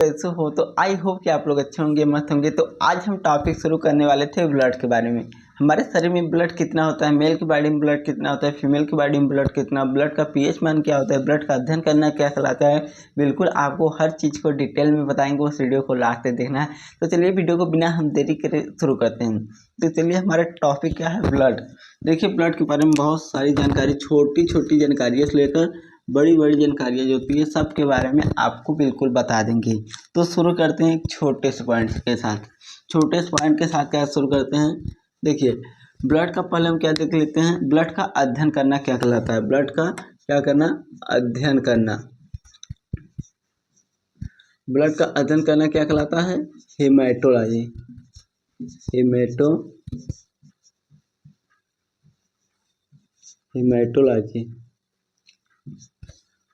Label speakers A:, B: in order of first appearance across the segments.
A: कैसे हो। तो आई होप कि आप लोग अच्छे होंगे, मस्त होंगे। तो आज हम टॉपिक शुरू करने वाले थे ब्लड के बारे में। हमारे शरीर में ब्लड कितना होता है, मेल की बॉडी में ब्लड कितना होता है, फीमेल की बॉडी में ब्लड कितना, ब्लड का पीएच मान क्या होता है, ब्लड का अध्ययन करना क्या कहलाता है। बिल्कुल आपको हर चीज़ को डिटेल में बताएंगे, उस वीडियो को लास्ट तक देखना है। तो चलिए वीडियो को बिना हम देरी करे शुरू करते हैं। तो चलिए हमारा टॉपिक क्या है, ब्लड। देखिए ब्लड के बारे में बहुत सारी जानकारी, छोटी छोटी जानकारियों से लेकर बड़ी बड़ी जानकारियाँ जो होती है सबके बारे में आपको बिल्कुल बता देंगे। तो शुरू करते हैं एक छोटे से पॉइंट के साथ। छोटे से पॉइंट के साथ क्या शुरू करते हैं, देखिए ब्लड का पहले हम क्या देख लेते हैं। ब्लड का अध्ययन करना क्या कहलाता है, ब्लड का क्या करना, अध्ययन करना। ब्लड का अध्ययन करना क्या कहलाता है, हेमेटोलॉजी। हेमेटोलॉजी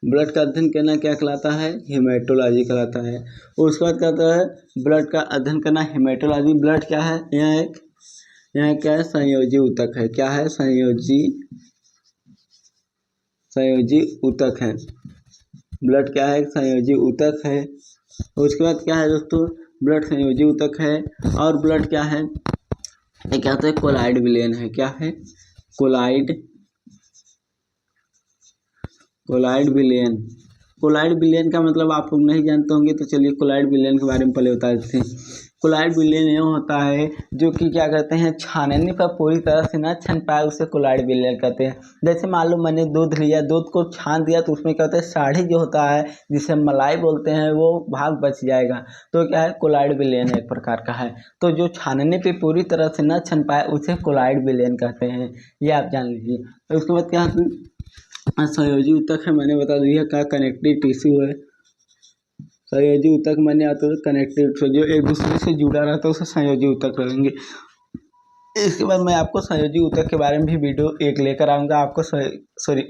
A: ब्लड का अध्ययन करना क्या कहलाता है, हेमेटोलॉजी कहलाता है। उसके बाद कहता है ब्लड का अध्ययन करना हेमेटोलॉजी। ब्लड क्या है, यहाँ क्या है, संयोजी ऊतक है। क्या है, संयोजी ऊतक है। ब्लड क्या है, संयोजी ऊतक है। उसके बाद क्या है दोस्तों, ब्लड संयोजी ऊतक है। और ब्लड क्या है, ये क्या होता है, कोलाइड विलयन है। क्या है, कोलाइड विलयन का मतलब आप लोग नहीं जानते होंगे, तो चलिए कोलाइड विलयन के बारे में पहले बता देते हैं। कोलाइड विलयन ये होता है जो कि क्या करते हैं, छानने पर पूरी तरह से ना छन पाए, उसे कोलाइड विलयन कहते हैं। जैसे मान लो मैंने दूध लिया, दूध को छान दिया तो उसमें क्या होता है, साढ़ी जो होता है जिसे मलाई बोलते हैं वो भाग बच जाएगा। तो क्या है, कोलाइड विलयन एक प्रकार का है। तो जो छानने पे पूरी तरह से ना छन पाए उसे कोलाइड विलयन कहते हैं, ये आप जान लीजिए। उसके बाद क्या संयोजी ऊतक है, मैंने बता दिया क्या कनेक्टिव टिश्यू है। संयोजी ऊतक माने आता है कनेक्टिव टिश्यू, जो एक दूसरे से जुड़ा रहता है उसे संयोजी ऊतक कहेंगे। इसके बाद मैं आपको संयोजी ऊतक के बारे में भी वीडियो एक लेकर आऊँगा। आपको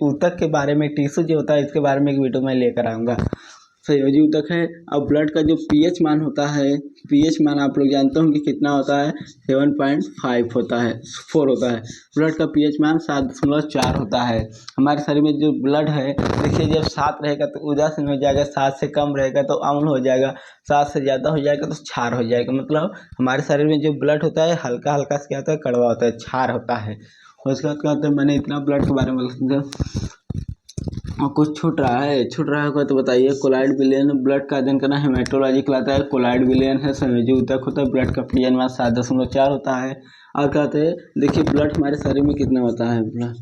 A: ऊतक के बारे में, टिश्यू जो होता है इसके बारे में एक वीडियो मैं लेकर आऊँगा। संयोजी ऊतक है। अब ब्लड का जो पीएच मान होता है, पीएच मान आप लोग जानते होंगे कितना होता है, 7.5 होता है, 4 होता है। ब्लड का पीएच मान 7.4 होता है। हमारे शरीर में जो ब्लड है, देखिए जब 7 रहेगा तो उदासीन हो जाएगा, 7 से कम रहेगा तो अम्ल हो जाएगा, 7 से ज़्यादा हो जाएगा तो क्षार हो जाएगा। मतलब हमारे शरीर में जो ब्लड होता है हल्का हल्का से क्या होता है, कड़वा होता है, क्षार होता है। उसके बाद क्या होता है, मैंने इतना ब्लड के बारे में और कुछ छूट रहा होगा तो बताइए। कोलाइड विलयन ब्लड का अध्ययन करना हेमेटोलॉजी कहलाता है। कोलाइड विलयन है, संयोजी ऊतक होता है। ब्लड का पीएच मान 7.4 होता है। और कहते हैं देखिए ब्लड हमारे शरीर में कितना होता है, ब्लड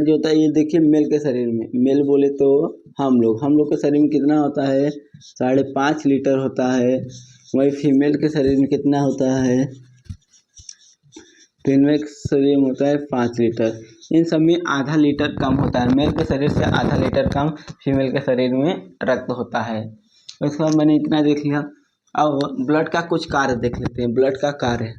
A: जो होता है, ये देखिए मेल के शरीर में, मेल बोले तो हम लोग के शरीर में कितना होता है, 5.5 लीटर होता है। वही फीमेल के शरीर में कितना होता है, फीमेल के शरीर में होता है 5 लीटर। इन सब में आधा लीटर कम होता है, मेल के शरीर से आधा लीटर कम फीमेल के शरीर में रक्त होता है। उसके बाद मैंने इतना देख लिया। अब ब्लड का कुछ कार्य देख लेते हैं। ब्लड का कार्य,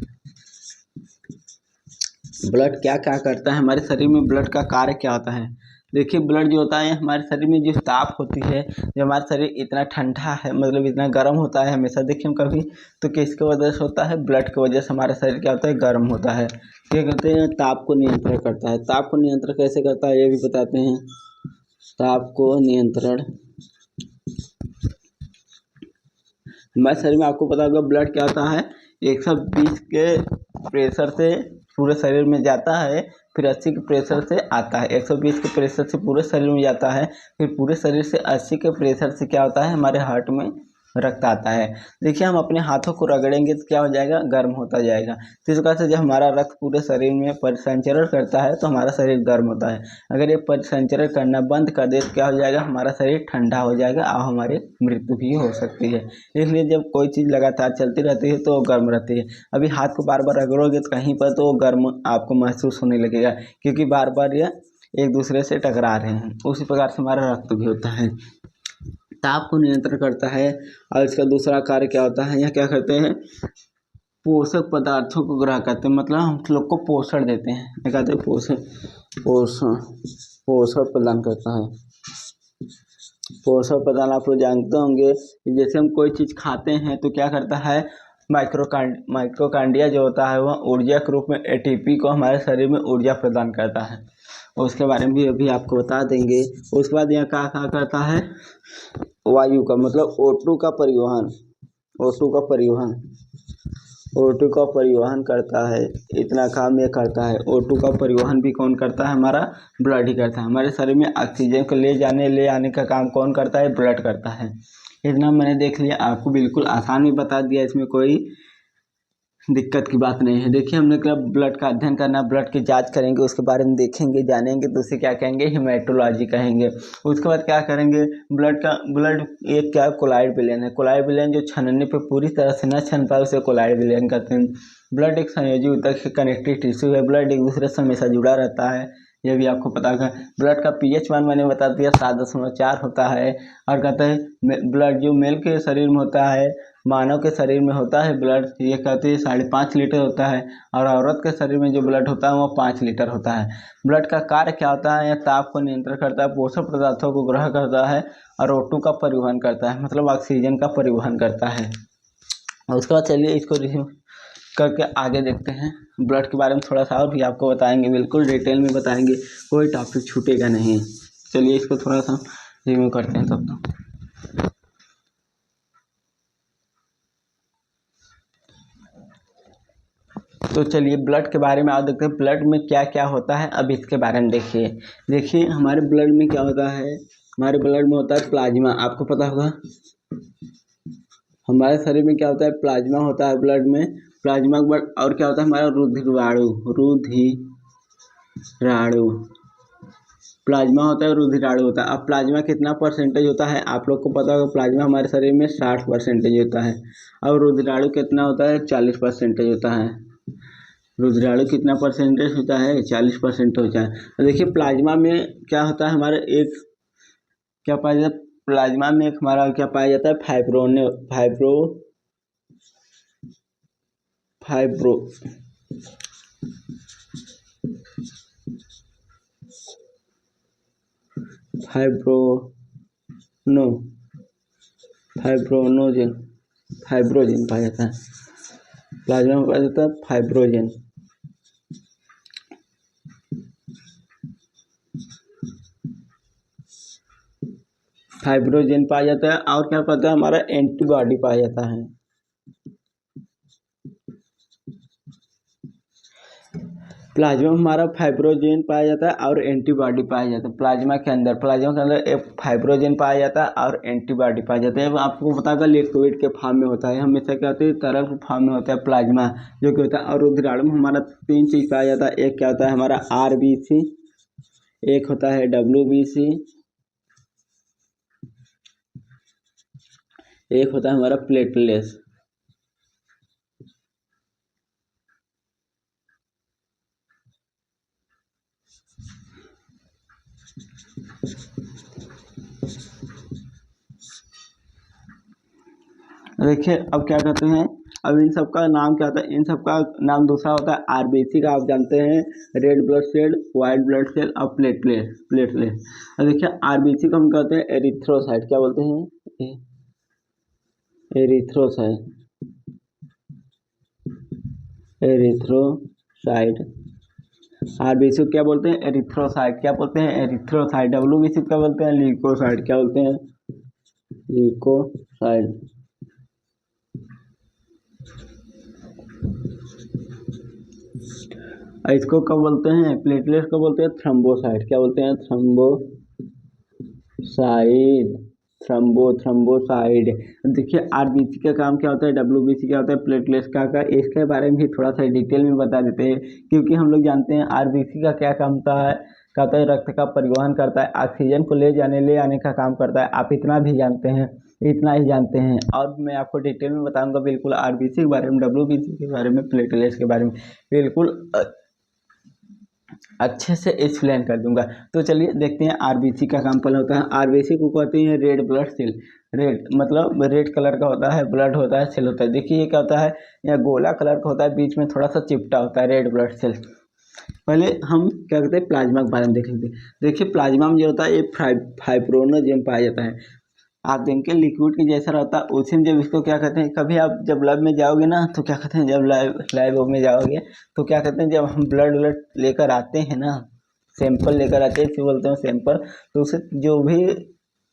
A: ब्लड क्या क्या करता है हमारे शरीर में, ब्लड का कार्य क्या होता है। देखिए ब्लड जो होता है हमारे शरीर में जो ताप होती है, जो हमारा शरीर इतना ठंडा है, मतलब इतना गर्म होता है हमेशा, देखिए हम कभी तो किसके वजह से होता है, ब्लड की वजह से हमारा शरीर क्या होता है, गर्म होता है। क्या कहते हैं, ताप को नियंत्रण करता है। ताप को नियंत्रण कैसे करता है ये भी बताते हैं। ताप को नियंत्रण हमारे शरीर में, आपको पता होगा ब्लड क्या होता है, 120 के प्रेशर से पूरे शरीर में जाता है, फिर 80 के प्रेशर से आता है। 120 के प्रेशर से पूरे शरीर में जाता है, फिर पूरे शरीर से 80 के प्रेशर से क्या होता है, हमारे हार्ट में रक्त आता है। देखिए हम अपने हाथों को रगड़ेंगे तो क्या हो जाएगा, गर्म होता जाएगा। तो इस प्रकार से जब हमारा रक्त पूरे शरीर में परिसंचरण करता है तो हमारा शरीर गर्म होता है। अगर ये परिसंचरण करना बंद कर दे तो क्या हो जाएगा, हमारा शरीर ठंडा हो जाएगा और हमारी मृत्यु भी हो सकती है। इसलिए जब कोई चीज़ लगातार चलती रहती है तो गर्म रहती है। अभी हाथ को बार बार रगड़ोगे तो कहीं पर तो गर्म आपको महसूस होने लगेगा, क्योंकि बार बार ये एक दूसरे से टकरा रहे हैं। उसी प्रकार से हमारा रक्त भी होता है, ताप को नियंत्रण करता है। और इसका दूसरा कार्य क्या होता है, यह क्या करते हैं, पोषक पदार्थों को ग्रहण करते हैं, मतलब हम लोग को पोषण देते हैं। कहते हैं पोषण प्रदान करता है। पोषण प्रदान आप लोग जानते होंगे कि जैसे हम कोई चीज़ खाते हैं तो क्या करता है, माइक्रोकांडिया जो होता है वह ऊर्जा के रूप में एटीपी को हमारे शरीर में ऊर्जा प्रदान करता है। और उसके बारे में भी अभी आपको बता देंगे। उसके बाद यहाँ क्या करता है, वायु का मतलब O2 का परिवहन, O2 का परिवहन, O2 का परिवहन करता है। इतना काम ये करता है। O2 का परिवहन भी कौन करता है, हमारा ब्लड ही करता है। हमारे शरीर में ऑक्सीजन को ले आने का काम कौन करता है, ब्लड करता है। इतना मैंने देख लिया, आपको बिल्कुल आसान भी बता दिया, इसमें कोई दिक्कत की बात नहीं है। देखिए हमने कहा ब्लड का अध्ययन करना, ब्लड की जांच करेंगे, उसके बारे में देखेंगे जानेंगे, तो उसे क्या कहेंगे, हेमेटोलॉजी कहेंगे। उसके बाद क्या करेंगे, ब्लड एक क्या कोलाइड विलयन है। कोलाइड विलयन जो छनने पे पूरी तरह से न छन पाए उसे कोलाइड विलयन कहते हैं। ब्लड एक संयोजी ऊतक से कनेक्टिव टिश्यू है। ब्लड एक दूसरे से हमेशा जुड़ा रहता है, ये भी आपको पता है। ब्लड का pH मान मैंने बता दिया 7.4 होता है। और कहते हैं ब्लड जो मेल के शरीर में होता है, मानव के शरीर में होता है ब्लड, ये कहते हैं 5.5 लीटर होता है। और औरत के शरीर में जो ब्लड होता है वो 5 लीटर होता है। ब्लड का कार्य क्या होता है, यह ताप को नियंत्रण करता है, पोषक पदार्थों को ग्रहण करता है और O2 का परिवहन करता है, मतलब ऑक्सीजन का परिवहन करता है। और उसके बाद चलिए इसको रिव्यू करके आगे देखते हैं। ब्लड के बारे में थोड़ा सा और भी आपको बताएंगे, बिल्कुल डिटेल में बताएंगे, कोई टॉपिक छूटेगा नहीं। चलिए इसको थोड़ा सा रिव्यू करते हैं तब तक। तो चलिए ब्लड के बारे में आप देखते हैं, ब्लड में क्या क्या होता है। अब इसके बारे में देखिए हमारे ब्लड में क्या होता है। हमारे ब्लड में होता है प्लाज्मा, आपको पता होगा। हमारे शरीर में क्या होता है, प्लाज्मा होता है ब्लड में। प्लाज्मा के बाद और क्या होता है, हमारा रुधिराणु प्लाज्मा होता है, रुधिराणु होता है। अब प्लाज्मा कितना परसेंटेज होता है, आप लोग को पता होगा। प्लाज्मा हमारे शरीर में 60% होता है। और रुधिराणु कितना होता है, 40% होता है। रुधिराणु कितना परसेंटेज होता है, 40% होता है। तो देखिए प्लाज्मा में क्या होता है, हमारे एक क्या पाया जाता है, प्लाज्मा में एक हमारा क्या पाया जाता है, फाइब्रोजन पाया जाता है। प्लाज्मा में पाया जाता है फाइब्रोजन। पाया जाता है। और क्या पाता है, हमारा एंटीबॉडी पाया जाता है। प्लाज्मा में हमारा फाइब्रोजन पाया जाता है और एंटीबॉडी पाया जाता है। प्लाज्मा के अंदर एक फाइब्रोजन पाया जाता है और एंटीबॉडी पाया जाता है। आपको पता है लिक्विड के फॉर्म में होता है, हमेशा क्या होता है, तरल के फॉर्म में होता है प्लाज्मा जो कि होता है। और रुधिराणु में हमारा 3 चीज़ पाया जाता है। एक क्या होता है, हमारा RBC, एक होता है WBC, एक होता है हमारा प्लेटलेट्स। देखिए अब क्या कहते हैं, अब इन सब का नाम क्या होता है, इन सब का नाम दूसरा होता है। RBC का आप जानते हैं, red blood cell, white blood cell और प्लेटलेट। अब देखिए RBC को हम कहते हैं एरिथ्रोसाइट, क्या बोलते हैं, एरिथ्रोसाइट। RBC को क्या बोलते हैं, एरिथ्रोसाइट। क्या बोलते हैं, एरिथ्रोसाइट। WBC क्या बोलते हैं, ल्यूकोसाइट। क्या बोलते हैं, ल्यूकोसाइट। इसको कब बोलते हैं, प्लेटलेट को बोलते हैं थ्रोम्बोसाइट। क्या बोलते हैं, थ्रोम्बोसाइड। देखिए RBC का काम क्या होता है, WBC क्या होता है, प्लेटलेट्स का इसके बारे में भी थोड़ा सा डिटेल में बता देते हैं, क्योंकि हम लोग जानते हैं RBC का क्या काम होता है। कहता है रक्त का परिवहन करता है, ऑक्सीजन को ले आने का काम करता है। आप इतना ही जानते हैं। और मैं आपको डिटेल में बताऊंगा बिल्कुल RBC के बारे में, WBC के बारे में, प्लेटलेट्स के बारे में बिल्कुल अच्छे से एक्सप्लेन कर दूंगा। तो चलिए देखते हैं RBC का काम पहले होता है। RBC को कहते हैं रेड ब्लड सेल। रेड मतलब रेड कलर का होता है, ब्लड होता है, सेल होता है। देखिए ये क्या होता है, यह गोला कलर का होता है, बीच में थोड़ा सा चिपटा होता है, रेड ब्लड सेल। पहले हम क्या कहते हैं, प्लाज्मा के बारे में देख लेते हैं। देखिए प्लाज्मा में जो होता है ये फाइब्रोनोजेन पाया जाता है। आप देखेंगे लिक्विड के जैसा रहता है, उसी में जब इसको क्या कहते हैं, कभी आप जब लैब में जाओगे ना तो क्या कहते हैं, जब लैब में जाओगे तो क्या कहते हैं, जब हम ब्लड लेकर आते हैं ना सैंपल लेकर आते हैं, इसको बोलते हैं सैंपल। तो उसे जो भी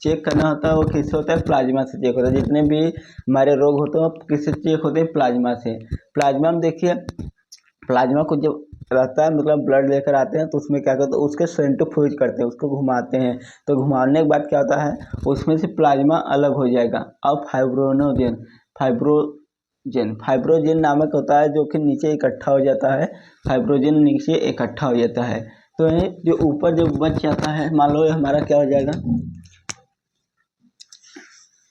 A: चेक करना होता है वो किससे होता है, प्लाज्मा से चेक होता है। जितने भी हमारे रोग होते हैं वो किससे चेक होते हैं, प्लाज्मा से। प्लाज्मा में देखिए, प्लाज्मा को जब रहता है मतलब ब्लड लेकर आते हैं तो उसमें क्या करते हैं, उसके सेंट्रीफ्यूज करते हैं, उसको घुमाते हैं। तो घुमाने के बाद क्या होता है, उसमें से प्लाज्मा अलग हो जाएगा। अब फाइब्रोजन नामक होता है जो कि नीचे इकट्ठा हो जाता है। फाइब्रोजन नीचे इकट्ठा हो जाता है। तो ये जो ऊपर जो बच जाता है, मान लो ये हमारा क्या हो जाएगा,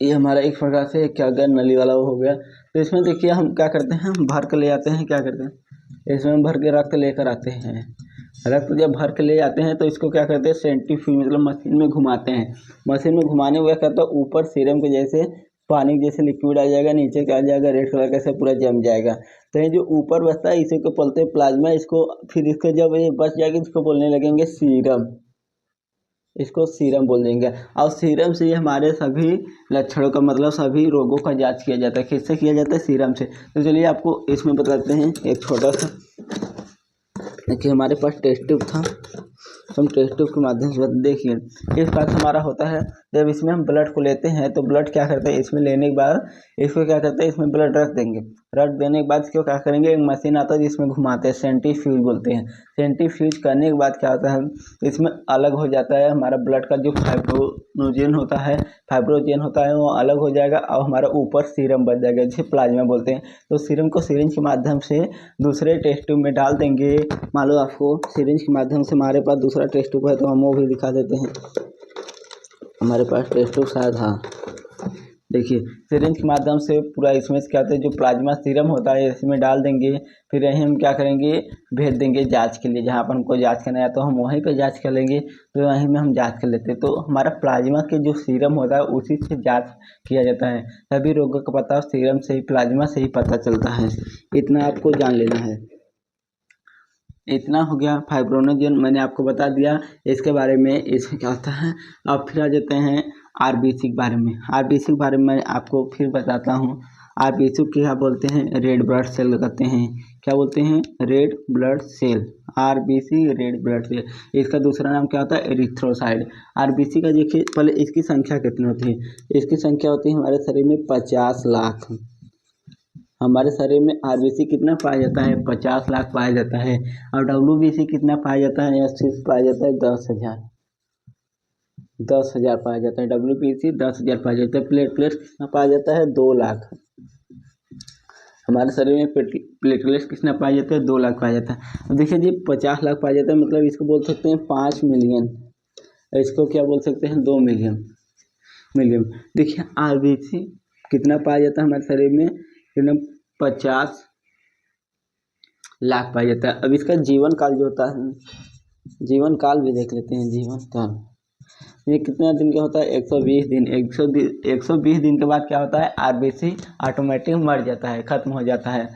A: ये हमारा एक प्रकार से क्या गया, नली वाला वो हो गया। तो इसमें देखिए हम क्या करते हैं, भर के ले आते हैं, क्या करते हैं इसमें भर के रक्त लेकर आते हैं। रक्त जब भर के ले आते हैं तो इसको क्या करते हैं, सेंट्रीफ्यूज मतलब मशीन में घुमाते हैं। मशीन में घुमाने में क्या करता है, ऊपर सीरम के जैसे पानी जैसे लिक्विड आ जाएगा, नीचे क्या आ जाएगा, रेड कलर का से पूरा जम जाएगा। तो ये जो ऊपर बचता है इसी को बोलते हैं प्लाज्मा। इसको फिर इसको जब ये बच जाएगी इसको बोलने लगेंगे सीरम, इसको सीरम बोल देंगे। और सीरम से ये हमारे सभी लक्षणों का मतलब सभी रोगों का जांच किया जाता है। किससे किया जाता है, सीरम से। तो चलिए आपको इसमें बताते हैं एक छोटा सा, कि हमारे पास टेस्ट ट्यूब था, हम टेस्ट ट्यूब के माध्यम से देखिए इस बात हमारा होता है। जब इसमें हम ब्लड को लेते हैं तो ब्लड क्या करते हैं, इसमें लेने के बाद इसको क्या करते हैं, इसमें ब्लड रख देंगे। रख देने के बाद इसको क्या करेंगे, एक मशीन आता है जिसमें घुमाते हैं, सेंट्रीफ्यूज बोलते हैं। सेंट्रीफ्यूज करने के बाद क्या होता है, इसमें अलग हो जाता है हमारा ब्लड का जो फाइब्रोजन होता है वो अलग हो जाएगा और हमारा ऊपर सीरम बच जाएगा जिसे प्लाज्मा बोलते हैं। तो सीरम को सिरिंज के माध्यम से दूसरे टेस्ट ट्यूब में डाल देंगे। मान लो आपको सिरिंज के माध्यम से हमारे पास दूसरा टेस्ट ट्यूब है तो हम वो भी दिखा देते हैं। हमारे पास टेस्ट ट्यूब शायद, हाँ देखिए, सिरिंज के माध्यम से पूरा इसमें से क्या होता है, जो प्लाज्मा सीरम होता है इसमें डाल देंगे। फिर यहीं हम क्या करेंगे, भेज देंगे जांच के लिए। जहाँ पर हमको जांच करना है तो हम वहीं पे जांच कर लेंगे, तो वहीं में हम जांच कर लेते हैं। तो हमारा प्लाज्मा के जो सीरम होता है उसी से जांच किया जाता है। सभी रोगों का पता सीरम से ही, प्लाज्मा से ही पता चलता है। इतना आपको जान लेना है। इतना हो गया फाइब्रोनोजन, मैंने आपको बता दिया इसके बारे में, इसमें क्या होता है। अब फिर आ जाते हैं आरबीसी के बारे में। आरबीसी के बारे में मैं आपको फिर बताता हूँ। आरबीसी को क्या बोलते हैं, रेड ब्लड सेल कहते हैं। क्या बोलते हैं, red blood cell. RBC red blood cell, इसका दूसरा नाम क्या होता है, एरिथ्रोसाइड। आरबीसी का देखिए पहले इसकी संख्या कितनी होती है। इसकी संख्या होती है हमारे शरीर में 50 लाख। हमारे शरीर में आरबीसी कितना पाया जाता है, 50 लाख पाया जाता है। और डब्ल्यूबीसी कितना पाया जाता है, या सिर्फ पाया जाता है 10,000। 10,000 पाया जाता है डब्ल्यूबीसी, 10,000 पाया जाता है। प्लेटलेट्स कितना पाया जाता है, 2 लाख। हमारे शरीर में प्लेटलेट्स कितना पाया जाता है, 2 लाख पाया जाता है। अब देखिए जी 50 लाख पाया जाता है, मतलब इसको बोल सकते हैं 5 मिलियन। इसको क्या बोल सकते हैं, 2 मिलियन। देखिए आरबीसी कितना पाया जाता है हमारे शरीर में, कितना, 50 लाख पाया जाता है। अब इसका जीवन काल जो होता है, जीवन काल भी देख लेते हैं। जीवन काल ये कितना दिन का होता है, 120 दिन। 120 दिन के बाद क्या होता है, आरबीसी ऑटोमेटिक मर जाता है, खत्म हो जाता है।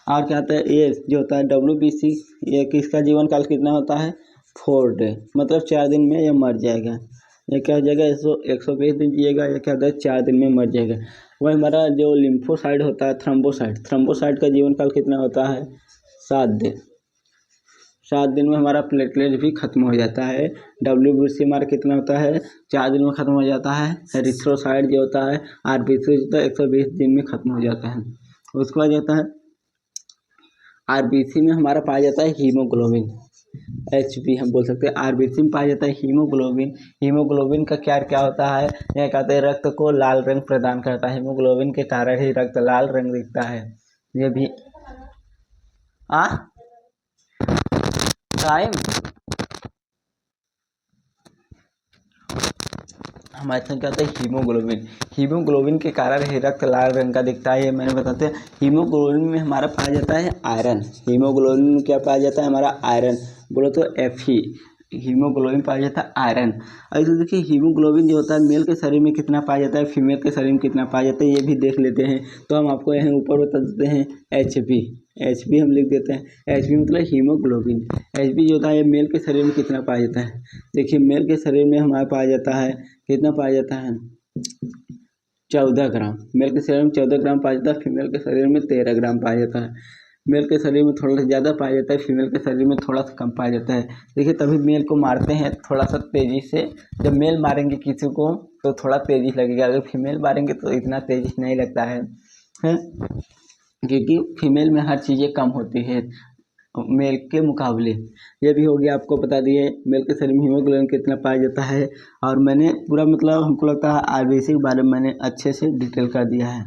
A: और क्या होता है, ये जो होता है डब्ल्यूबीसी, ये किसका जीवन काल कितना होता है, 4 डे, मतलब 4 दिन में ये मर जाएगा। ये क्या हो जाएगा, 120 दिन जिएगा, ये क्या होता है, 4 दिन में मर जाएगा। वही हमारा जो लिम्फोसाइड होता है, थ्रोम्बोसाइड का जीवन काल कितना होता है, 7 दिन। 7 दिन में हमारा प्लेटलेट भी खत्म हो जाता है। डब्ल्यूबीसी हमारा कितना होता है, 4 दिन में खत्म हो जाता है। एरिथ्रोसाइड जो होता है, आरबीसी जो 120 दिन में खत्म हो जाता है। उसके बाद जाता है आरबीसी में हमारा पाया जाता है हीमोग्लोबिन, एचबी हम बोल सकते हैं। आरबीसी में पाया जाता है हीमोग्लोबिन। हीमोग्लोबिन का क्या होता है, यह कहते हैं रक्त को लाल रंग प्रदान करता है। हीमोग्लोबिन के कारण ही रक्त लाल रंग दिखता है। ये भी टाइम हमारे साथ क्या होता है, हीमोग्लोबिन के कारण ही रक्त लाल रंग का दिखता है। ये मैंने बताते हैं। हीमोग्लोबिन में हमारा पाया जाता है आयरन। हीमोग्लोबिन में क्या पाया जाता है हमारा, आयरन। बोलो तो Fe। हीमोग्लोबिन पाया जाता है आयरन। ऐसे देखिए हीमोग्लोबिन जो होता है मेल के शरीर में कितना पाया जाता है, फीमेल के शरीर में कितना पाया जाता है, ये भी देख लेते हैं। तो हम आपको यहाँ ऊपर बता देते हैं एचबी हम लिख देते हैं। एचबी मतलब हीमोग्लोबिन। एचबी जो होता है मेल के शरीर में कितना पाया जाता है। देखिए मेल के शरीर में हमारा पाया जाता है, कितना पाया जाता है, 14 ग्राम। मेल के शरीर में 14 ग्राम पाया जाता है, फीमेल के शरीर में 13 ग्राम पाया जाता है। मेल के शरीर में थोड़ा सा ज़्यादा पाया जाता है, फीमेल के शरीर में थोड़ा सा कम पाया जाता है। देखिए तभी मेल को मारते हैं थोड़ा सा तेज़ी से। जब मेल मारेंगे किसी को तो थोड़ा तेज़ी लगेगा, अगर फीमेल मारेंगे तो इतना तेज़ी नहीं लगता है क्योंकि फीमेल में हर चीज़ें कम होती है मेल के मुकाबले। ये भी हो गया, आपको बता दिए मेल के शरीर में हीमोग्लोबिन कितना पाया जाता है। और मैंने पूरा मतलब हमको लगता है आरबीसी के बारे में मैंने अच्छे से डिटेल कर दिया है।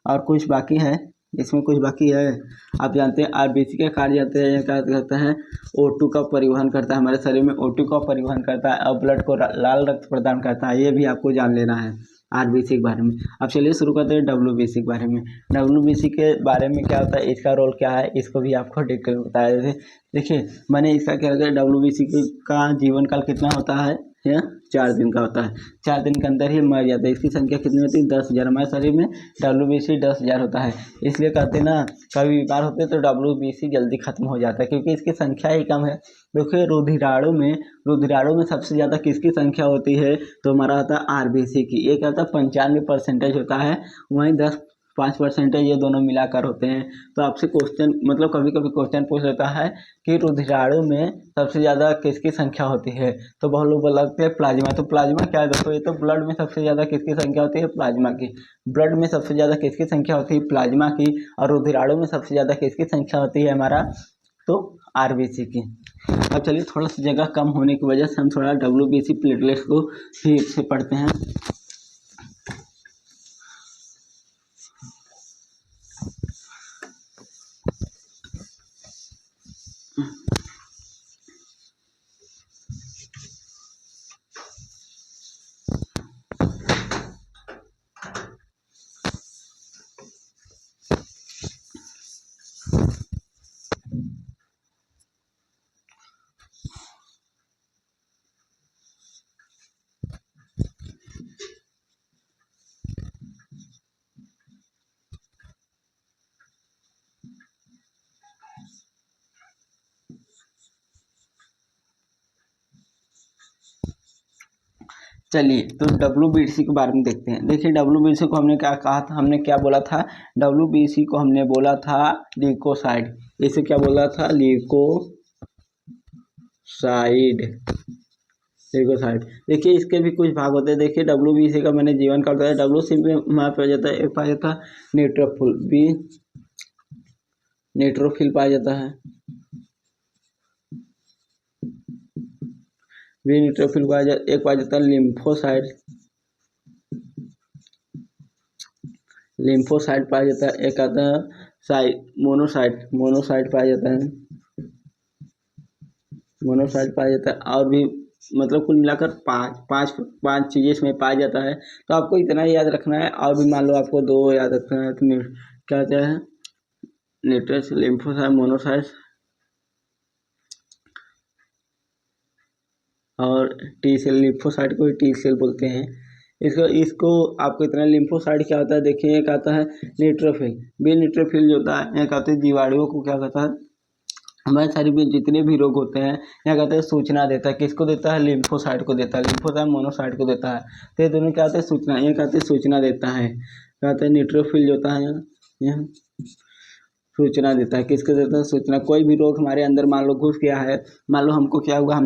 A: और कुछ बाकी है, इसमें कुछ बाकी है। आप जानते हैं आरबीसी का कार्य जानते हैं, क्या कहते हैं, O2 का परिवहन करता है, हमारे शरीर में O2 का परिवहन करता है और ब्लड को लाल रक्त प्रदान करता है। ये भी आपको जान लेना है आरबीसी के बारे में। अब चलिए शुरू करते हैं डब्ल्यूबीसी के बारे में। डब्ल्यूबीसी के बारे में क्या होता है, इसका रोल क्या है, इसको भी आपको डिटेल में बताया थे। देखिए मैंने इसका क्या कहते हैं, डब्ल्यूबीसी का जीवन काल कितना होता है, यह 4 दिन का होता है। 4 दिन के अंदर ही मर जाता है। इसकी संख्या कितनी होती है, 10,000। हमारे शरीर में डब्ल्यूबीसी 10,000 होता है। इसलिए कहते हैं ना, कभी बीमार होते हैं तो डब्ल्यूबीसी जल्दी खत्म हो जाता है क्योंकि इसकी संख्या ही कम है। देखिए रुधिराणु में सबसे ज़्यादा किसकी संख्या होती है, तो हमारा होता है आरबीसी की। ये क्या होता है 95% होता है, वहीं 5% ये दोनों मिलाकर होते हैं। तो आपसे क्वेश्चन मतलब कभी कभी क्वेश्चन पूछ लेता है कि रुधिराणु में सबसे ज़्यादा किसकी संख्या होती है, तो बहुत लोग बोलते हैं प्लाज्मा। तो प्लाज्मा क्या है, देखो ये तो ब्लड में सबसे ज़्यादा किसकी संख्या होती है, प्लाज्मा की। ब्लड में सबसे ज़्यादा किसकी संख्या होती है, प्लाज्मा की। और रुधिराणु में सबसे ज़्यादा किसकी संख्या होती है, हमारा तो आरबीसी की। अब चलिए थोड़ा सा जगह कम होने की वजह से हम थोड़ा डब्ल्यूबीसी प्लेटलेट्स को फिर से पढ़ते हैं। चलिए तो डब्ल्यूबीसी के बारे में देखते हैं। देखिए डब्ल्यूबीसी को हमने क्या कहा था, हमने क्या बोला था, डब्ल्यूबीसी को हमने बोला था ल्यूकोसाइड। इसे क्या बोला था, ल्यूकोसाइड। देखिए इसके भी कुछ भाग होते हैं। देखिए डब्ल्यूबीसी का मैंने जीवन काल बताया। डब्ल्यूसी में हमारा पाया जाता है, एक पाया जाता है न्यूट्रोफिल पाया जाता है, न्यूट्रोफिल पाया जाता, एक पाया जाता है लिम्फोसाइट पाया जाता है, एक आता है मोनोसाइट पाया जाता है, और भी मतलब कुल मिलाकर पाँच चीज़ें इसमें पाया जाता है। तो आपको इतना ही याद रखना है। और भी मान लो आपको 2 याद रखना है तो क्या है, न्यूट्रस लिम्फोसाइट मोनोसाइट और टी सेल। लिम्फोसाइट को टी सेल बोलते हैं। इसको आपको इतना, लिम्फोसाइट क्या होता है, देखिए एक आता है न्यूट्रोफिल जो होता है, एक आते हैं जीवाणुओं को क्या कहता है, हमारे शरीर में जितने भी रोग होते हैं यहाँ कहते हैं सूचना देता है। किसको देता है, लिम्फोसाइट को देता है, लिम्फोसाइट मोनोसाइट को देता है। तो ये दोनों क्या होते हैं, सूचना, ये कहते हैं सूचना देता है। कहते हैं न्यूट्रोफिल जो होता है यहाँ सूचना देता है। किसको देता है, सूचना। कोई भी रोग हमारे अंदर मान लो घुस गया है, मान लो हमको क्या हुआ,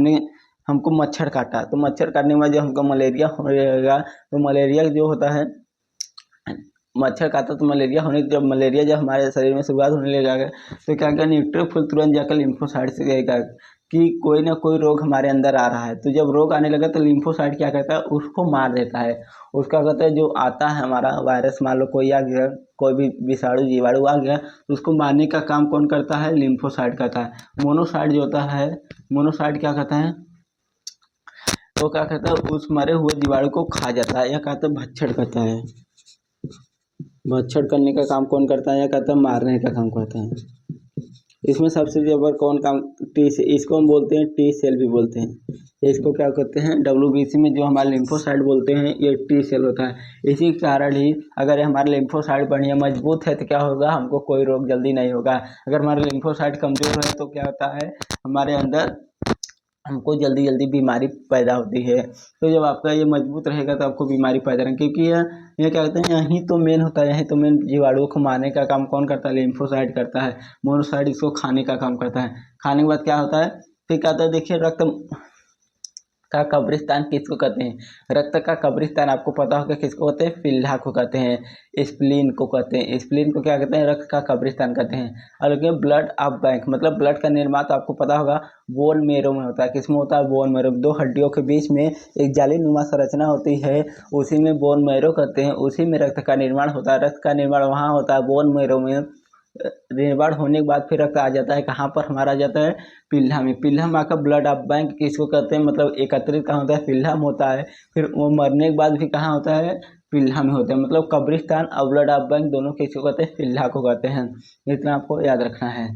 A: हमको मच्छर काटा, तो मच्छर काटने के बाद जब हमको मलेरिया होगा, तो मलेरिया जो होता है, मच्छर काटा तो मलेरिया होने, जब हमारे शरीर में शुरुआत होने लगेगा तो क्या क्या न्यूट्रोफिल तुरंत जाकर लिम्फोसाइट से कहेगा कि कोई ना कोई रोग हमारे अंदर आ रहा है। तो जब रोग आने लगा तो लिम्फोसाइट क्या करता है, उसको मार देता है। उसका कहता है जो आता है हमारा वायरस, मान लो कोई आ गया, कोई भी विषाणु जीवाणु आ गया, तो उसको मारने का काम कौन करता है, लिम्फोसाइट करता है। मोनोसाइट जो होता है, मोनोसाइट क्या कहता है, वो क्या कहता है, उस मरे हुए जीवाणु को खा जाता है, या कहता है भक्षण करता है। भक्षण करने का काम कौन करता है, या कहता है मारने का काम करता है। इसमें सबसे जबर कौन काम, इसको हम बोलते हैं टी सेल भी बोलते हैं। इसको क्या कहते हैं, डब्ल्यूबीसी में जो हमारे लिम्फोसाइट बोलते हैं, ये टी सेल होता है। इसी कारण ही अगर हमारे लिम्फोसाइट बढ़िया मजबूत है तो क्या होगा, हमको कोई रोग जल्दी नहीं होगा। अगर हमारे लिम्फोसाइट कमजोर है तो क्या होता है, हमारे अंदर हमको जल्दी बीमारी पैदा होती है। तो जब आपका ये मजबूत रहेगा तो आपको बीमारी पैदा नहीं, क्योंकि ये क्या कहते हैं, यही तो मेन होता है, यही तो मेन जीवाणुओं को मारने का काम कौन करता है, लिम्फोसाइट करता है। मोनोसाइट इसको खाने का काम करता है। खाने के बाद क्या होता है, फिर क्या होता है, देखिए रक्त का कब्रिस्तान किसको कहते हैं, रक्त का कब्रिस्तान आपको पता होगा किसको कहते हैं, पिल्ला को कहते हैं, स्प्लीन को कहते हैं। स्प्लीन को क्या कहते हैं, रक्त का कब्रिस्तान कहते हैं। और ब्लड ऑफ बैंक मतलब ब्लड का निर्माण तो आपको पता होगा बोन मेरो में होता है। किसमें होता है, बोन मेरो, दो हड्डियों के बीच में एक जालीनुमा संरचना होती है, उसी में बोन मेरो कहते हैं, उसी में रक्त का निर्माण होता है। रक्त का निर्माण वहाँ होता है बोन मेरो में। निर्माण होने के बाद फिर रक्त आ जाता है कहाँ पर, हमारा आ जाता है पिल्ला में। पिल्ला में आकर ब्लड ऑफ बैंक किसको कहते हैं, मतलब एकत्रित कहाँ होता है, पिल्ला में होता है। फिर वो मरने के बाद भी कहाँ होता है, पिल्ला में होता है। मतलब कब्रिस्तान और ब्लड ऑफ बैंक दोनों किसको कहते हैं, पिल्ला को कहते हैं। इतना आपको याद रखना है।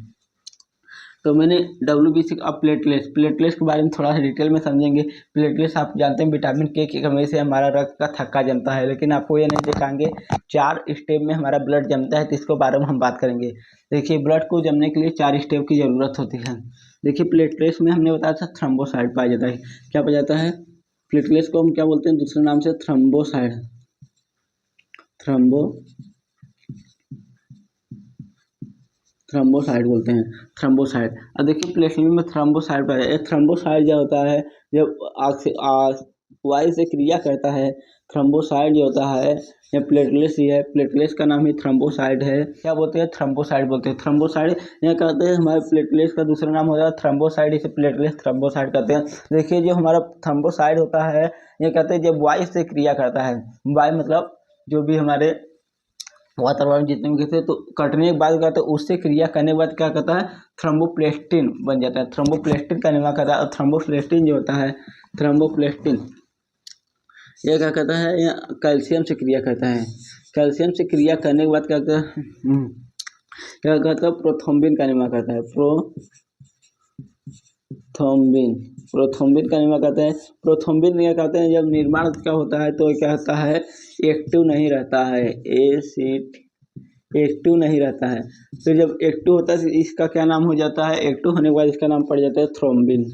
A: तो मैंने WBC अब प्लेटलेट्स के बारे में थोड़ा सा डिटेल में समझेंगे। प्लेटलेट्स आप जानते हैं विटामिन के की कमी से हमारा रक्त का थक्का जमता है, लेकिन आपको ये नहीं दिखाएंगे 4 स्टेप में हमारा ब्लड जमता है, तो इसके बारे में हम बात करेंगे। देखिए ब्लड को जमने के लिए 4 स्टेप की ज़रूरत होती है। देखिए प्लेटलेट्स में हमने बताया था थ्रोम्बोसाइट पाया जाता है। क्या पाया जाता है, प्लेटलेट्स को हम क्या बोलते हैं, दूसरे नाम से थ्रोम्बोसाइट, थ्रोम्बोसाइट बोलते हैं, थ्रोम्बोसाइट। अब देखिए प्लेटलेट में थ्रोम्बोसाइट पाया जाता है। थ्रोम्बोसाइट जो होता है जब वायु से क्रिया करता है, थ्रोम्बोसाइट जो होता है या प्लेटलेट्स ही है, प्लेटलेट्स का नाम ही थ्रोम्बोसाइट है। क्या बोलते हैं, थ्रोम्बोसाइट बोलते हैं। थ्रोम्बोसाइट यह कहते हैं हमारे प्लेटलेट्स का दूसरा नाम हो जाता है थ्रोम्बोसाइट, इसे प्लेटलेट्स थ्रोम्बोसाइट कहते हैं। देखिए जो हमारा थ्रोम्बोसाइट होता है ये कहते हैं जब वायु से क्रिया करता है, वायु मतलब जो भी हमारे वातावरण जितने भी थे तो कटने के बाद कहते हैं उससे क्रिया करने के बाद क्या कहता है, थ्रोम्बोप्लास्टिन बन जाता है। थ्रोम्बोप्लास्टिन का निर्माण करता है। और थ्रोम्बोप्लास्टिन जो होता है, थ्रोम्बोप्लास्टिन ये क्या कहता है, ये कैल्शियम से क्रिया करता है। कैल्शियम से क्रिया करने के बाद क्या कहता है, क्या कहता है, प्रोथ्रोम्बिन का निर्माण करता है। प्रोथ्रोम्बिन का निर्माण करता है। प्रोथ्रोम्बिन क्या कहते हैं, जब निर्माण क्या होता है तो क्या होता है, एक्टिव नहीं रहता है, एक्टिव नहीं रहता है। तो जब एक्टिव होता है तो इसका क्या नाम हो जाता है, एक्टिव होने के बाद इसका नाम पड़ जाता है थ्रोम्बिन।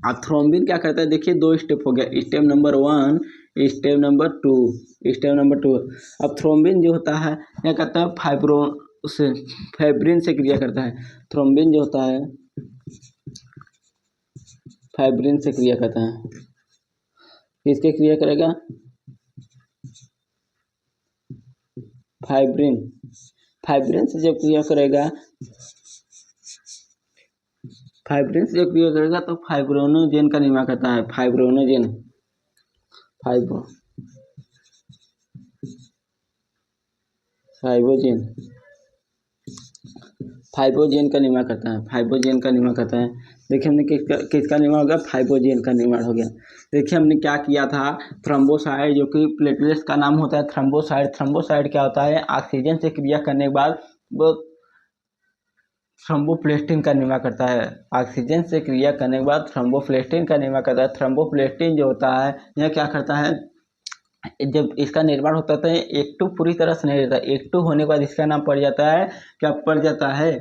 A: अब थ्रोम्बिन क्या करता है, देखिए 2 स्टेप हो गया, स्टेप नंबर 1, स्टेप नंबर 2। अब थ्रोम्बिन जो होता है क्या करता है, फाइब्रिन से क्रिया करता है। थ्रोम्बिन जो होता है फाइब्रिन से क्रिया करता है। किसके क्रिया करेगा, फाइब्रिन से जब क्रिया करेगा, तो फाइब्रोनोजेन का निर्माण करता है। फाइब्रोजेन का निर्माण करता है। देखिए हमने किसका निर्माण हो गया, फाइब्रोजेन का निर्माण हो गया। देखिए हमने क्या किया था, थ्रोम्बोसाइट जो कि प्लेटलेट्स का नाम होता है थ्रोम्बोसाइट क्या होता है, ऑक्सीजन से क्रिया करने के बाद वो थ्रोम्बोप्लास्टिन का निर्माण करता है। ऑक्सीजन से क्रिया करने के बाद थ्रोम्बोप्लास्टिन का निर्माण करता है। थ्रोम्बोप्लास्टिन जो होता है यह क्या करता है, जब इसका निर्माण होता है एक्टिव पूरी तरह से नहीं रहता, एक्टिव होने के बाद इसका नाम पड़ जाता है, क्या पड़ जाता है,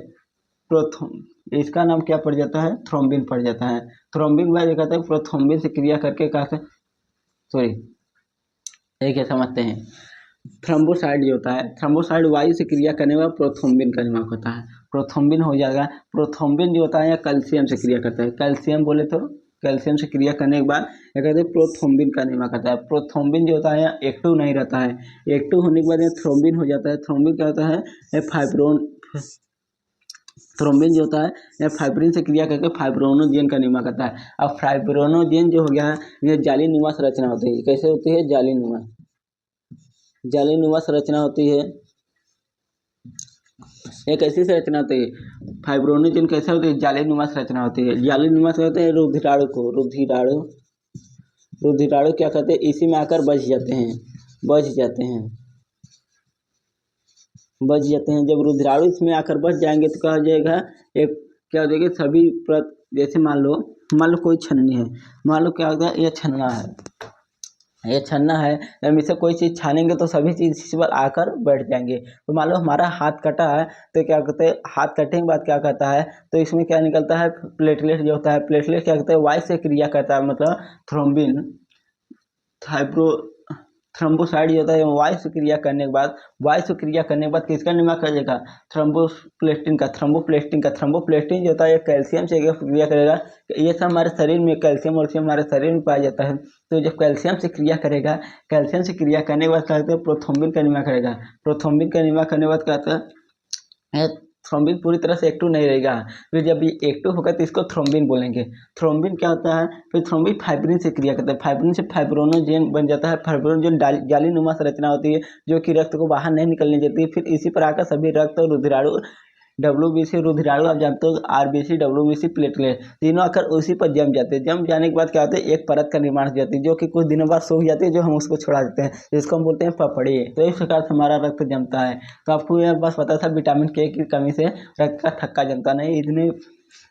A: इसका नाम क्या पड़ जाता है, थ्रोम्बिन पड़ जाता है। थ्रोम्बिन बाद कहता है प्रोथ्रोम्बिन से क्रिया करके कहते हैं, सॉरी ये क्या समझते हैं, थ्रोम्बोसाइट जो होता है, थ्रोम्बोसाइट वायु से क्रिया करने के बाद प्रोथ्रोम्बिन का निर्माण होता है। प्रोथ्रोम्बिन हो जाएगा। प्रोथ्रोम्बिन जो होता है कैल्शियम से क्रिया करता है। कैल्शियम बोले तो कैल्शियम से क्रिया करने के बाद क्या कहते हैं, प्रोथ्रोम्बिन का निर्माण करता है। प्रोथ्रोम्बिन जो होता है एक्टिव नहीं रहता है, एक्टिव होने के बाद थ्रोम्बिन हो जाता है। थ्रोम्बिन क्या होता है, थ्रोम्बिन जो होता है यह फाइब्रिन से क्रिया करके फाइब्रोनोजेन का निर्माण करता है। अब फाइब्रोनोजेन जो हो गया है यह जालीनुमा संरचना होती है। कैसे होती है, जालीनुमा संरचना होती है। ये कैसी संरचना होती है, फाइब्रोनोजेन कैसे होती है, जालीनुमा संरचना होती है। जालीनुमा से होते हैं रुधिराणु क्या करते हैं, इसी में आकर बच जाते हैं। जब रुधिराणु इसमें आकर बच जाएंगे तो क्या हो जाएगा, एक क्या हो जाएगा, सभी जैसे मान लो कोई छन्नी है, मान लो क्या होगा, ये छन्ना है, जब इसे कोई चीज़ छानेंगे तो सभी चीज़ इसी पर आकर बैठ जाएंगे। तो मान लो हमारा हाथ कटा है तो क्या कहते हैं, हाथ कटने के बाद क्या करता है, तो इसमें क्या निकलता है, प्लेटलेट जो होता है, प्लेटलेट क्या करता है, वायु से क्रिया करता है, मतलब थ्रोम्बिन थाइब्रो थ्रोम्बोसाइट होता है वायु से क्रिया करने के बाद, किसका निर्माण करेगा? थ्रोम्बोप्लास्टिन जो होता है कैल्शियम से क्रिया करेगा। ये सब हमारे शरीर में कैल्शियम हमारे शरीर में पाया जाता है। तो जब कैल्शियम से क्रिया करेगा, कैल्शियम से क्रिया करने के बाद क्या कहते हैं? प्रोथ्रोम्बिन का निर्माण करेगा। प्रोथ्रोम्बिन का निर्माण करने के बाद क्या होता है? थ्रोम्बिन पूरी तरह से एक्टिव नहीं रहेगा। फिर जब ये एक्टिव होगा तो इसको थ्रोम्बिन बोलेंगे। थ्रोम्बिन क्या होता है? फिर थ्रोम्बिन फाइब्रिन से क्रिया करता है। फाइब्रिन से फाइब्रोनोजेन बन जाता है। फाइब्रोनोजेन जालीनुमा संरचना होती है जो कि रक्त को बाहर नहीं निकलने देती। फिर इसी पर आकर सभी रक्त और रुधिराणु, WBC रुधिराणु आप जानते हो, RBC WBC प्लेटलेट तीनों आकर उसी पर जम जाते हैं। जम जाने के बाद क्या होता है? एक परत का निर्माण हो जाती है जो कि कुछ दिनों बाद सूख जाती है, जो हम उसको छोड़ा देते हैं, जिसको हम बोलते हैं पपड़ी। तो इस प्रकार से हमारा रक्त जमता है। तो आपको यह बस पता था विटामिन के की कमी से रक्त का थक्का जमता नहीं।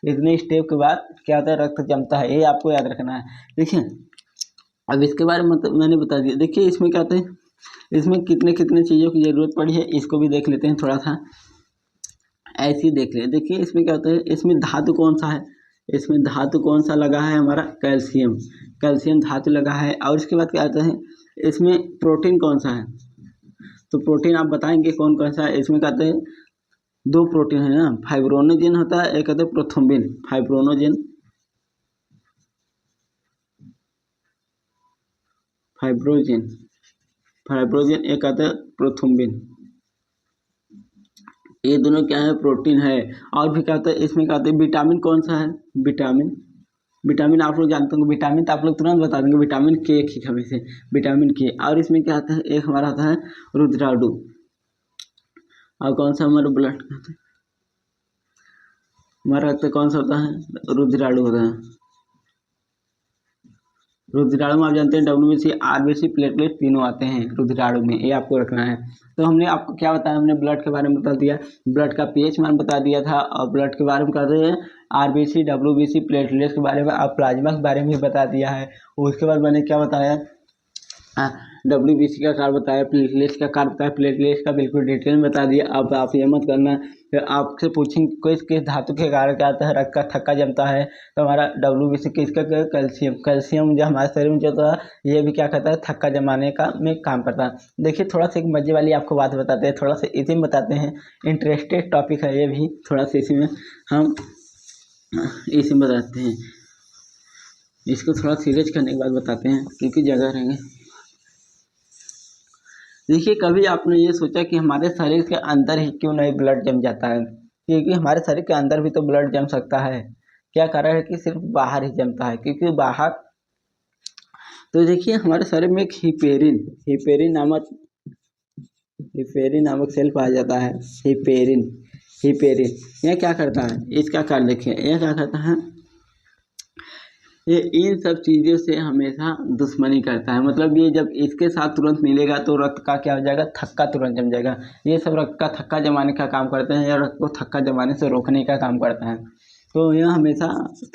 A: इतने स्टेप के बाद क्या होता है? रक्त जमता है। ये आपको याद रखना है। देखिए अब इसके बारे में मैंने बता दिया। देखिए इसमें क्या होता है? इसमें कितने कितने चीज़ों की ज़रूरत पड़ी है, इसको भी देख लेते हैं थोड़ा सा। ऐसे ही देख ले। देखिए इसमें क्या होता है? इसमें धातु कौन सा है? इसमें धातु कौन सा लगा है? हमारा कैल्शियम धातु लगा है। और इसके बाद क्या आता है? इसमें प्रोटीन कौन सा है? तो प्रोटीन आप बताएंगे कौन कौन सा है? इसमें कहते हैं दो प्रोटीन है ना, फाइब्रोनोजेन होता है, एक कहते हैं प्रोथ्रोम्बिन। फाइब्रोजन एक कहते हैं प्रोथ्रोम्बिन। ये दोनों क्या है? प्रोटीन है। और भी क्या होता है? इसमें क्या होता है? विटामिन कौन सा है? विटामिन आप लोग जानते होंगे। विटामिन तो आप लोग तुरंत बता देंगे, विटामिन के की कमी से विटामिन के। और इसमें क्या आता है? एक हमारा आता है रुधिराणु। और कौन सा हमारा ब्लड का होता है? हमारा रक्त कौन सा होता है? रुधिराणु होता है। रुधिराणु में आप जानते हैं WBC RBC प्लेटलेट तीनों आते हैं रुधिराणु में, ये आपको रखना है। तो हमने आपको क्या बताया? हमने ब्लड के बारे में बता दिया, ब्लड का pH मान बता दिया था, और ब्लड के बारे में कर रहे हैं RBC WBC प्लेटलेट्स के बारे में, और प्लाज्मा के बारे में भी बता दिया है। उसके बाद मैंने क्या बताया? WBC का कार्य बताया, प्लेटलेट्स का कार्य बताया, प्लेटलेट्स का बिल्कुल डिटेल में बता दिया। अब आप ये मत करना फिर आपसे पूछेंगे किस धातु के कारण क्या आता है रक्त का थक्का जमता है, तो हमारा WBC किसका? कैल्शियम जो हमारे शरीर में जो होता है ये भी क्या करता है? थक्का जमाने का में काम करता है। देखिए थोड़ा सा एक मजे वाली आपको बात बताते हैं, थोड़ा सा इसी में बताते हैं, इंटरेस्टेड टॉपिक है ये भी, थोड़ा सा इसी में हम इसी में बताते हैं। इसको थोड़ा सीरियस करने के बाद बताते हैं क्योंकि जगह रहेंगे। देखिए कभी आपने ये सोचा कि हमारे शरीर के अंदर ही क्यों नहीं ब्लड जम जाता है? क्योंकि हमारे शरीर के अंदर भी तो ब्लड जम सकता है। क्या कारण है कि सिर्फ बाहर ही जमता है? क्योंकि बाहर, तो देखिए हमारे शरीर में एक हिपेरिन नामक सेल पाया जाता है। हिपेरिन यह क्या करता है? इसका कार्य देखिए, यह क्या करता है? ये इन सब चीज़ों से हमेशा दुश्मनी करता है। मतलब ये जब इसके साथ तुरंत मिलेगा तो रक्त का क्या हो जाएगा? थक्का तुरंत जम जाएगा। ये सब रक्त का थक्का जमाने का काम करते हैं, या रक्त को थक्का जमाने से रोकने का काम करता है। तो यह हमेशा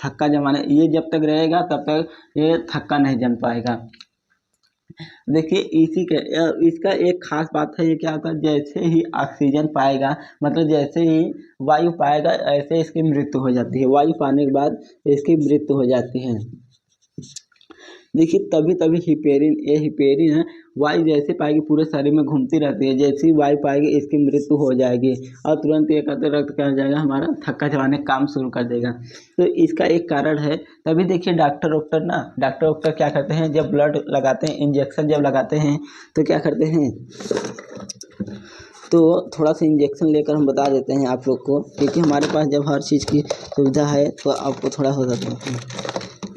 A: थक्का जमाने, ये जब तक रहेगा तब तक ये थक्का नहीं जम पाएगा। देखिए इसका एक खास बात है, ये क्या होता है? जैसे ही ऑक्सीजन पाएगा, मतलब जैसे ही वायु पाएगा ऐसे इसकी मृत्यु हो जाती है। वायु पाने के बाद इसकी मृत्यु हो जाती है। देखिए तभी हिपेरिन है, वायु जैसे पाएगी पूरे शरीर में घूमती रहती है, जैसी वायु पाएगी इसकी मृत्यु हो जाएगी, और तुरंत ये कहते रक्त क्या हो जाएगा? हमारा थक्का जमाने काम शुरू कर देगा। तो इसका एक कारण है। तभी देखिए डॉक्टर क्या करते हैं? जब ब्लड लगाते हैं, इंजेक्शन जब लगाते हैं तो क्या करते हैं? तो थोड़ा सा इंजेक्शन लेकर हम बता देते हैं आप लोग को, क्योंकि हमारे पास जब हर चीज़ की सुविधा है तो आपको थोड़ा हो जाता है।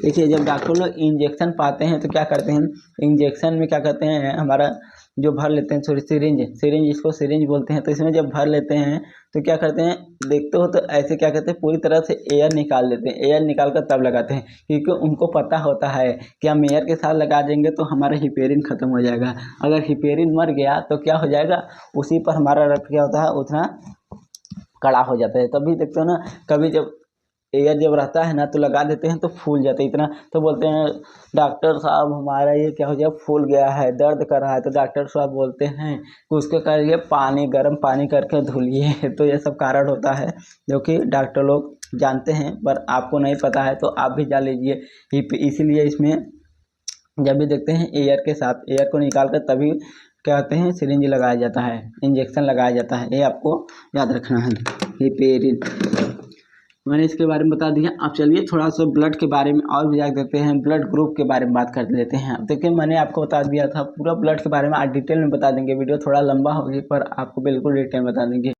A: देखिए जब डॉक्टर लोग इंजेक्शन पाते हैं तो क्या करते हैं? इंजेक्शन में क्या करते हैं? हमारा जो भर लेते हैं, सॉरी सिरिंज, इसको सिरिंज बोलते हैं। तो इसमें जब भर लेते हैं तो क्या करते हैं? देखते हो तो ऐसे क्या करते हैं? पूरी तरह से एयर निकाल देते हैं। एयर निकाल कर तब लगाते हैं, क्योंकि उनको पता होता है कि हम एयर के साथ लगा देंगे तो हमारा हिपेरिन खत्म हो जाएगा। अगर हिपेरिन मर गया तो क्या हो जाएगा? उसी पर हमारा रक्त क्या होता है? उतना कड़ा हो जाता है। तभी देखते हो ना, कभी जब एयर जब रहता है ना तो लगा देते हैं तो फूल जाते हैं इतना, तो बोलते हैं डॉक्टर साहब हमारा ये क्या हो गया? फूल गया है, दर्द कर रहा है। तो डॉक्टर साहब बोलते हैं कि उसके करिए गर्म पानी करके धुलिए। तो ये सब कारण होता है जो कि डॉक्टर लोग जानते हैं, पर आपको नहीं पता है तो आप भी जान लीजिए। इसीलिए इसमें जब भी देखते हैं एयर के साथ, एयर को निकाल कर तभी क्या कहते हैं सिरिंज लगाया जाता है, इंजेक्शन लगाया जाता है, ये आपको याद रखना है। हेपेरिन मैंने इसके बारे में बता दिया। अब चलिए थोड़ा सा ब्लड के बारे में और भी जान देते हैं, ब्लड ग्रुप के बारे में बात कर लेते हैं। देखिए मैंने आपको बता दिया था पूरा ब्लड के बारे में, आज डिटेल में बता देंगे, वीडियो थोड़ा लंबा होगी पर आपको बिल्कुल डिटेल बता देंगे।